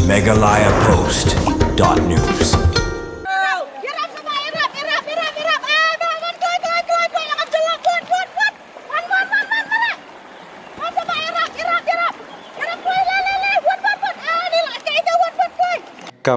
megalayapost.news.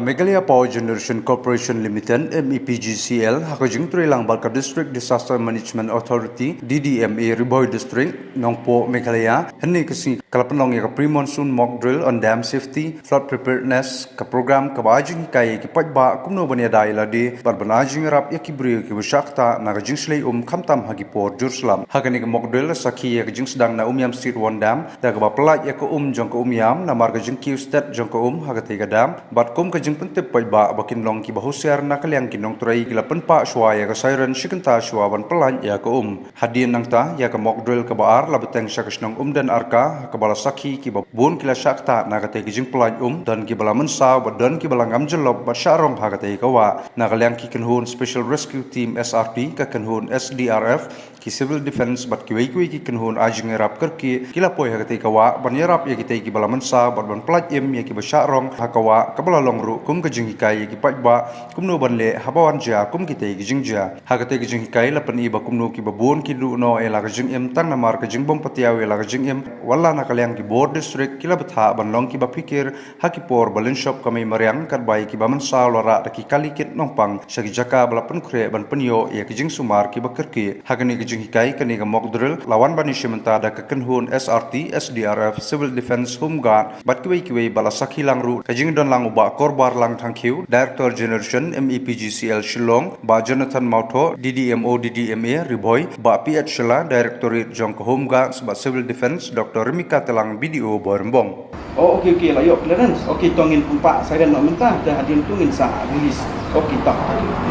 Meghalaya Power Generation Corporation Limited MEPGCL hakajing Tuilang Balka District Disaster Management Authority DDMA Riboy District Nongpo Meghalaya henni kasi kalapanong ya pre-monsoon mock drill on dam safety flood preparedness ka program ka bajing kay kipagba kumno banya daila di barbanajing rap yakibri ki busyakta nagajing slay kamtam hagipor Jerusalem hagani ka mock drill saki ya kajing sedang na umyam street one dam daga bapelat ya ka jong ka umyam na margajing Q state jong ka hagati ka dam bat kum jeng pentep paiba bakin long ki bahusiar na kalyang kinong turai kila penpa shwa ya ka siren shikenta shwa ban pelan ya ka hadien nang ta ya ka mock drill ka baar labeteng syakasnong dan arka ka bala sakhi ki babun kila syakta na ka te jeng pelan dan ki bala mensa dan ki bala ngam jelob ba syarong ha ka te ka wa na kalyang ki kenhun special rescue team SRP ka kenhun SDRF ki civil defense bat ki wei ki kenhun ajing rap kerki kila poi ha ka te ka wa ban yarap ya ki te ki bala mensa ban pelan ya ki ba syarong ha ka wa ka bala long kum kajing hikai ki pajba kumno banle habawan ja kum kite kajing ja hagate kajing hikai lapan iba kumno ki babon ki du no ela kajing em tang namar kajing bom patiaw ela kajing em wala na kalyang ki board district kila betha banlong ki bapikir hakipor balin shop kami mariang karbai ki baman salwara ki kalikit nongpang sagi jaka balapan kure ban penyo ya kajing sumar ki bakerki hagani kajing hikai kani ka mock drill lawan bani shimenta da kenhun SRT SDRF civil defense home guard bat kiwei bala sakhilang ru kajing don lang uba korba Barlang Thangkiu, Director Generation MEPGCL Shillong, Ba Jonathan Mautho, DDMO DDMA Riboy, Ba PH Shila, Directorate Jong Home Guards, Ba Civil Defense, Dr. Remika Telang BDO Borembong. Oh okey lah yuk clearance. Okey tongin pempak saya nak mentah dah hadir tungin sa rilis. Okey tak.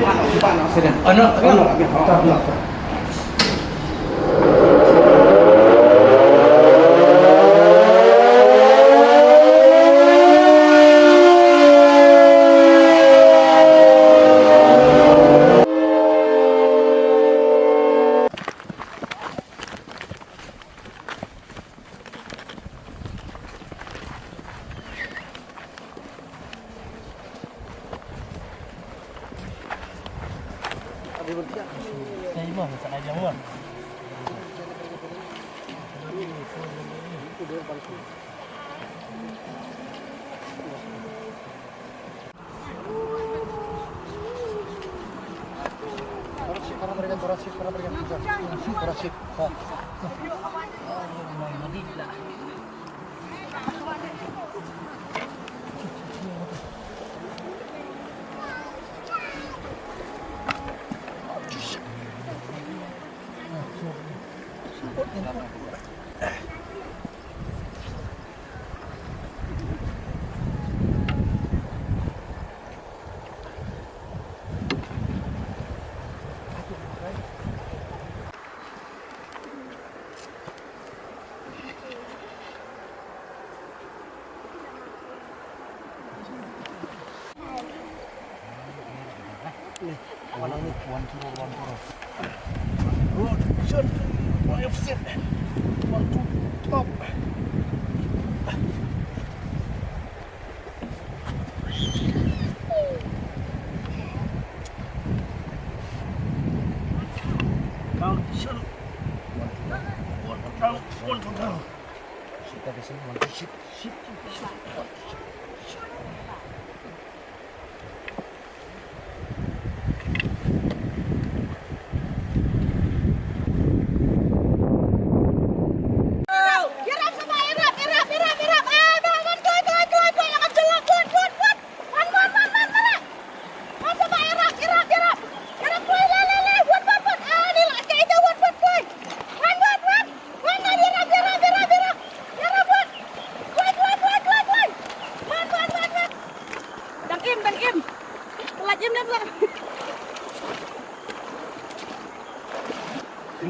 Pempak nak saya. Anak.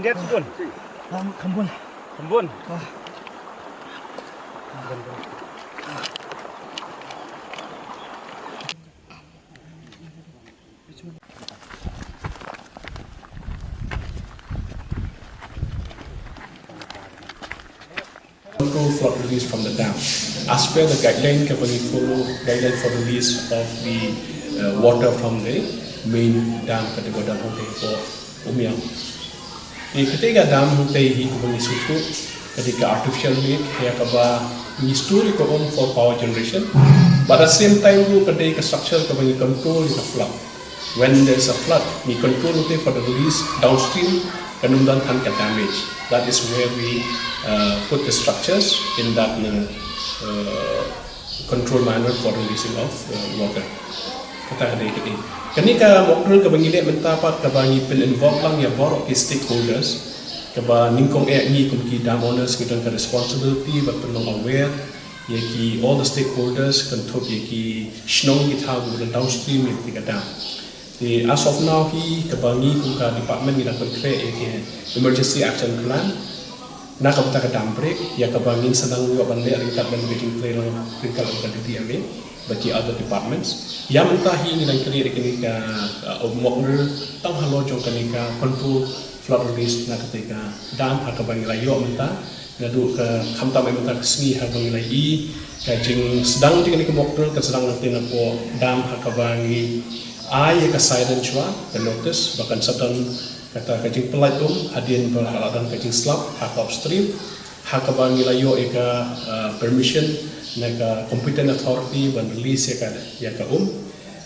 India sudun. Kembun. Kembun. control flood release from the dam. As per the guideline, kami follow guideline for release of the water from the main dam kategori dam Hongtei for Umiang. Ketika dam Hongtei hi kami susu ketika artificial lake ya kaba misturi ko on for power generation. But at the same time, we ketika structure kami control the flood. When there is a flood, we control it for the release downstream kanundan kan damage. That is where we put the structures in that control manner for releasing of water. Kata ada ini. Ketika mokdul kabangile mentapat kabangi pil involved lang ya borok ki stakeholders kaba ningkong ni kumki dam owners kita ka responsibility but pelong aware yaki all the stakeholders kan thok yaki shnong ki thau the downstream yaki ka dam. As of now, he kabangi kumka department kita create emergency action plan. Nak kapta dam break, ya kabangin sedang juga bandai ringkat dan bikin plan ringkat dan DDMA bagi other departments. Yang mentahi kita create ini ka mokner tang halo jong kanika control flood release nak ketika dam hakabangi layo mentah ngadu ke kamta mentah kesni hakabangi lai kajing sedang jing ni ke mokner ke sedang nanti napo dam hakabangi ai ka silent chua the notice bahkan satan kata kajing pelaitum hadian berhaladan kajing slap hak upstream hak kabangi layo eka permission naka competent authority ban release ya ka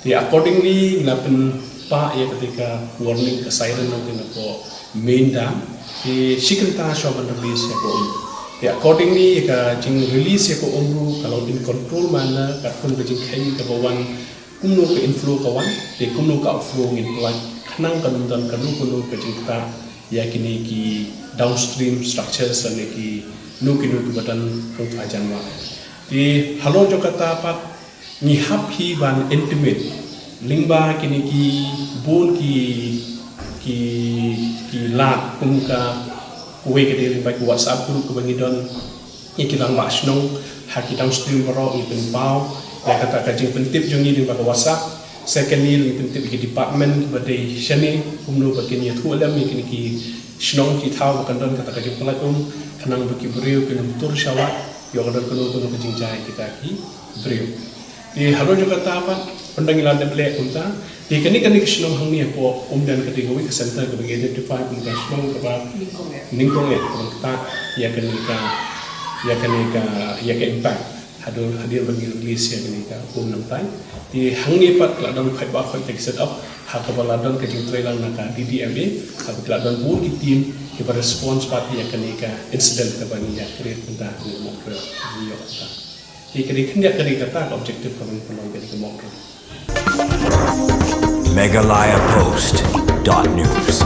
di accordingly ngapun pa ya ketika warning ka siren nanti nako main dam di sikrita sho ban release ya ka di accordingly ka jing release ya ka kalau in control mana ka kun kajing kai ka bawan kumno ke inflow kawan di kumno ka outflow ngin pelan kanang kanundan kanu kuno ke jingta yakini ki downstream structures dan ki nukinu kubatan rung ajanwa di halo jo kata pat ni hap hi ban intimate lingba kini ki bon ki lat kumka kuwe ke diri bai ku WhatsApp group ku bangidon ikilang masnong haki downstream baro ipin pau ya kata kajing pentip jungi di bawah WhatsApp. Secondly, di pentip di department badai shani umno bakin ya tu alam ni ki shnong ki thau bakan don kata kajing pelakum kanang baki beriu kena tur syawat yo kadar kuno kajing jai kita ki beriu. Di halo jo kata apa pendangilan dan lek unta di kani shnong hang ni ko dan ketika we center ke bagi identify kumka shnong ke ba ningkong ya kita ya ke impact hadir bagi release yang ini ka nampai di hangi pat ladon khai ba khai tek set up hakabala don ke jing trailang naka DDMA hakabala don bu ki team ke response pat ya ka incident ka bani ya create punta ni mokro ni yo ta di kini kata objective ka bani pelong ke mokro Meghalaya Post.news